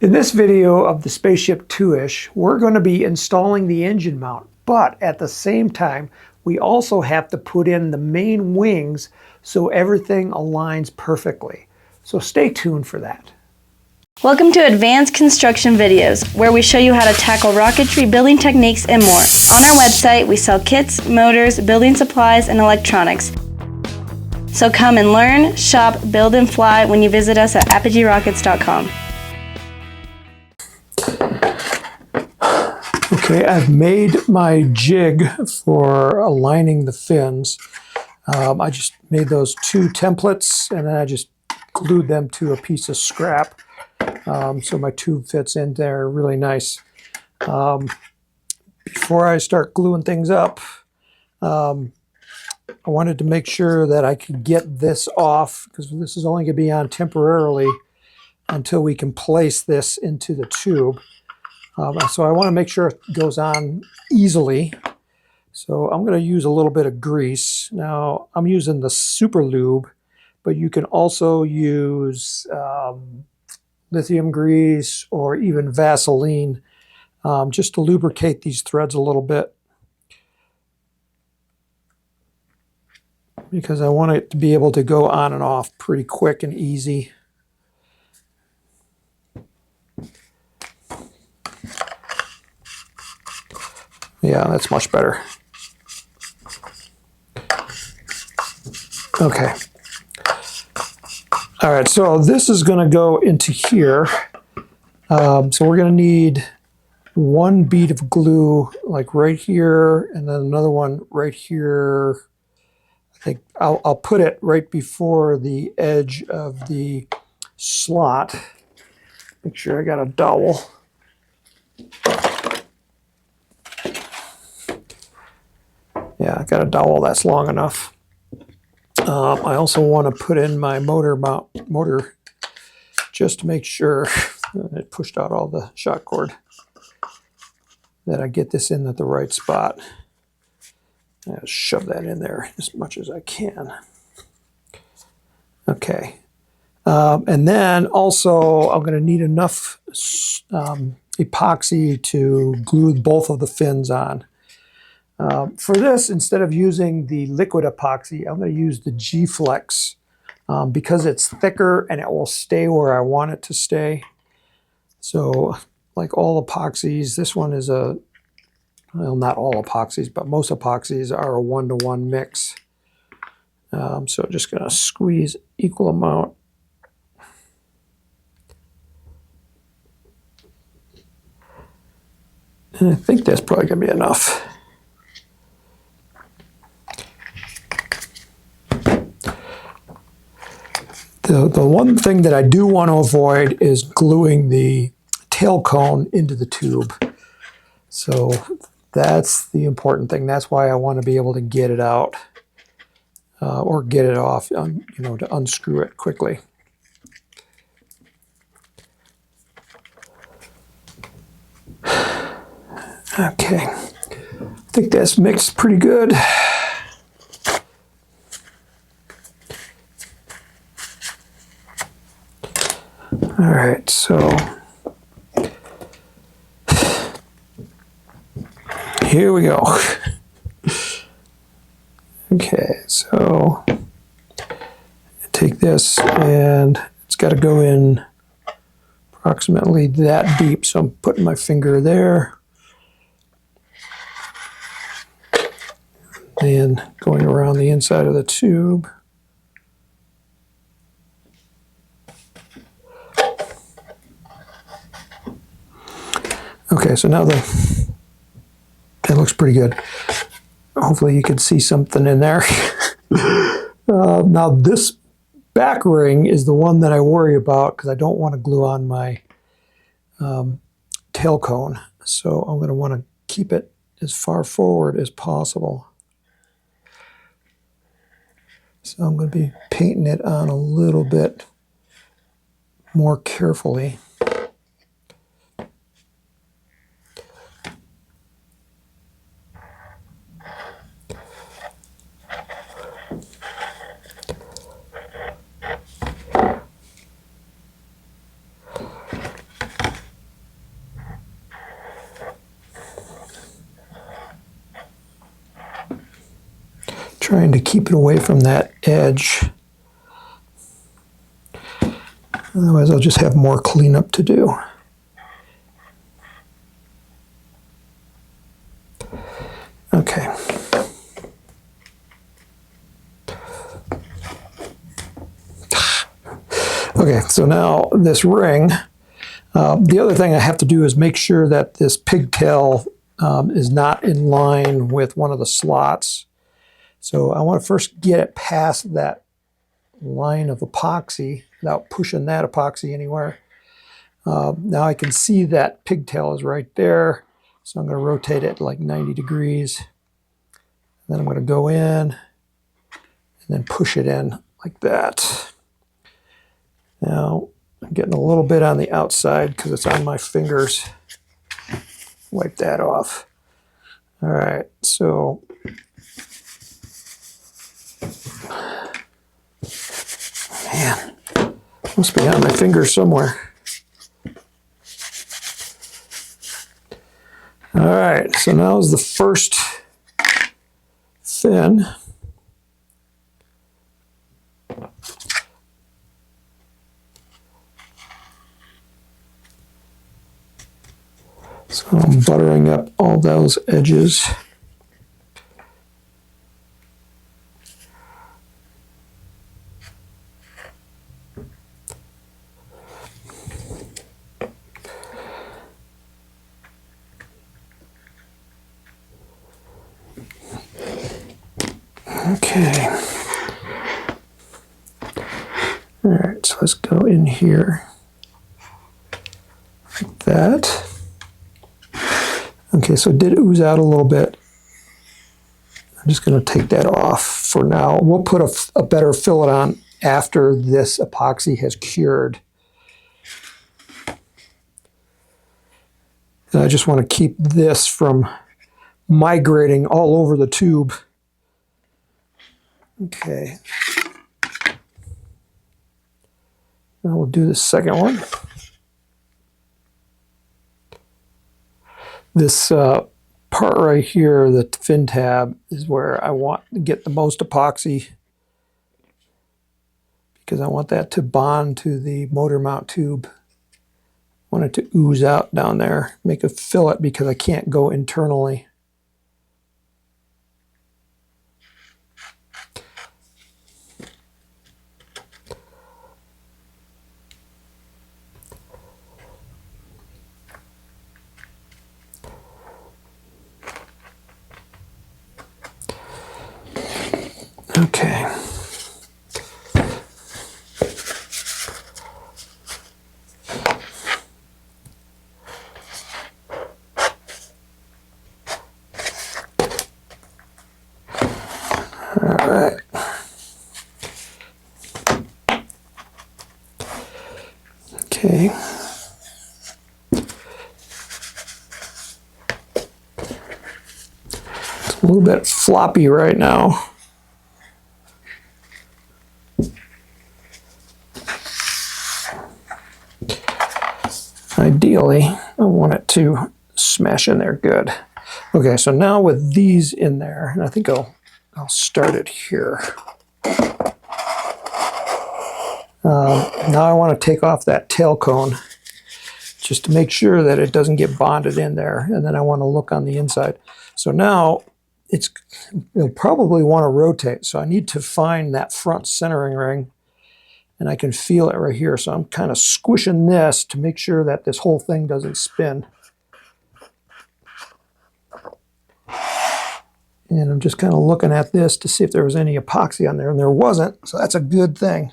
In this video of the Spaceship 2-ish, we're going to be installing the engine mount, but at the same time, we also have to put in the main wings so everything aligns perfectly. So stay tuned for that. Welcome to Advanced Construction Videos, where we show you how to tackle rocketry, building techniques, and more. On our website, we sell kits, motors, building supplies, and electronics. So come and learn, shop, build, and fly when you visit us at apogyrockets.com. Okay, I've made my jig for aligning the fins. I just made those two templates and then I just glued them to a piece of scrap. So my tube fits in there really nice. Before I start gluing things up, I wanted to make sure that I could get this off because this is only going to be on temporarily until we can place this into the tube. So I want to make sure it goes on easily. So I'm going to use a little bit of grease. Now I'm using the Super Lube, but you can also use lithium grease or even Vaseline just to lubricate these threads a little bit, because I want it to be able to go on and off pretty quick and easy. Yeah, that's much better. Okay. All right, so this is going to go into here. So we're going to need one bead of glue, like right here, and then another one right here. I think I'll put it right before the edge of the slot. Make sure I got a dowel. Yeah, I got a dowel that's long enough. I also want to put in my motor just to make sure it pushed out all the shot cord, that I get this in at the right spot. I'll shove that in there as much as I can. Okay. And then also I'm going to need enough epoxy to glue both of the fins on. For this, instead of using the liquid epoxy, I'm going to use the G-Flex because it's thicker and it will stay where I want it to stay. So like all epoxies, this one is well, not all epoxies, but most epoxies are a 1-to-1 mix. So just going to squeeze equal amount. And I think that's probably going to be enough. The one thing that I do want to avoid is gluing the tail cone into the tube. So that's the important thing. That's why I want to be able to get it out or get it off, to unscrew it quickly. Okay, I think that's mixed pretty good. All right, so here we go. Okay, so take this and it's got to go in approximately that deep. So I'm putting my finger there and going around the inside of the tube. Okay, so now it looks pretty good. Hopefully you can see something in there. Now this back ring is the one that I worry about because I don't want to glue on my tail cone. So I'm going to want to keep it as far forward as possible. So I'm going to be painting it on a little bit more carefully. trying to keep it away from that edge. Otherwise, I'll just have more cleanup to do. Okay. Okay, so now this ring, the other thing I have to do is make sure that this pigtail is not in line with one of the slots. So I want to first get it past that line of epoxy without pushing that epoxy anywhere. Now I can see that pigtail is right there. So I'm going to rotate it like 90 degrees. Then I'm going to go in and then push it in like that. Now I'm getting a little bit on the outside because it's on my fingers. Wipe that off. All right, so man, must be on my fingers somewhere. All right, so now is the first fin. So I'm buttering up all those edges. Okay. All right, so let's go in here like that. Okay, so it did ooze out a little bit. I'm just going to take that off for now. We'll put a better fillet on after this epoxy has cured. And I just want to keep this from migrating all over the tube. Okay. Now we'll do the second one. This part right here, the fin tab, is where I want to get the most epoxy because I want that to bond to the motor mount tube. I want it to ooze out down there, make a fillet because I can't go internally. Okay. All right. Okay. It's a little bit floppy right now. Ideally, I want it to smash in there good. Okay, so now with these in there, and I think I'll start it here. Now I want to take off that tail cone just to make sure that it doesn't get bonded in there, and then I want to look on the inside. So now you'll probably want to rotate, so I need to find that front centering ring. And I can feel it right here. So I'm kind of squishing this to make sure that this whole thing doesn't spin. And I'm just kind of looking at this to see if there was any epoxy on there, and there wasn't, so that's a good thing.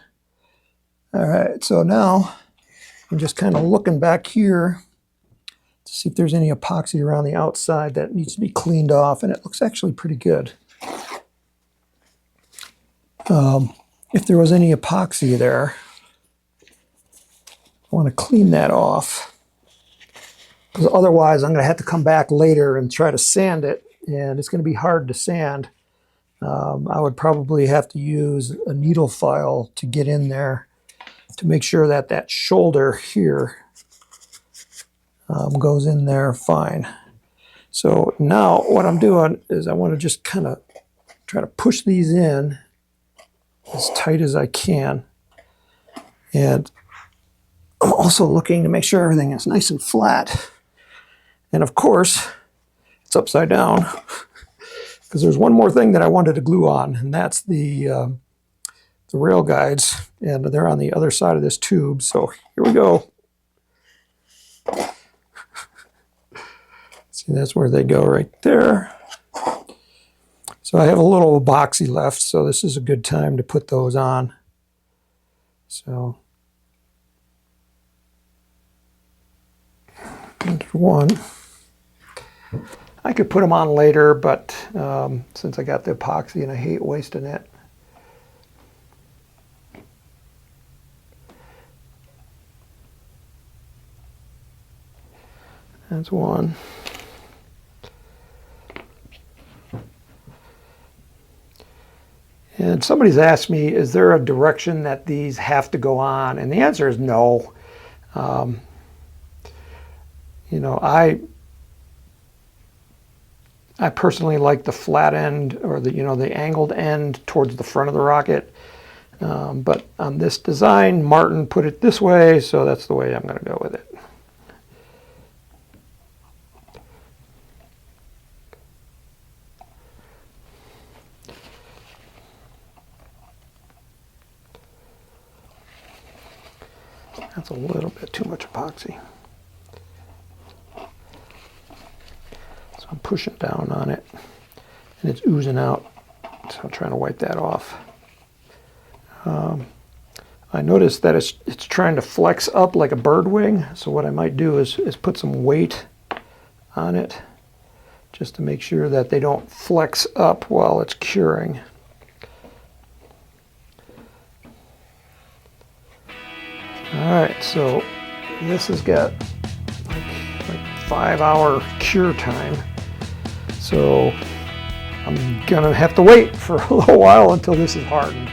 All right, so now I'm just kind of looking back here to see if there's any epoxy around the outside that needs to be cleaned off, and it looks actually pretty good. If there was any epoxy there, I want to clean that off, because otherwise I'm going to have to come back later and try to sand it, and it's going to be hard to sand. I would probably have to use a needle file to get in there to make sure that that shoulder here goes in there fine. So now what I'm doing is I want to just kind of try to push these in as tight as I can. And I'm also looking to make sure everything is nice and flat. And of course, it's upside down because there's one more thing that I wanted to glue on, and that's the rail guides, and they're on the other side of this tube. So here we go. See, that's where they go right there. So I have a little epoxy left, so this is a good time to put those on. So there's one. I could put them on later, but since I got the epoxy and I hate wasting it. That's one. And somebody's asked me, is there a direction that these have to go on? And the answer is no. You know, I personally like the flat end, or the the angled end towards the front of the rocket. But on this design, Martin put it this way, so that's the way I'm going to go with it. That's a little bit too much epoxy. So I'm pushing down on it, and it's oozing out. So I'm trying to wipe that off. I noticed that it's trying to flex up like a bird wing. So what I might do is put some weight on it, just to make sure that they don't flex up while it's curing. Alright, so this has got like 5-hour cure time. So I'm gonna have to wait for a little while until this is hardened.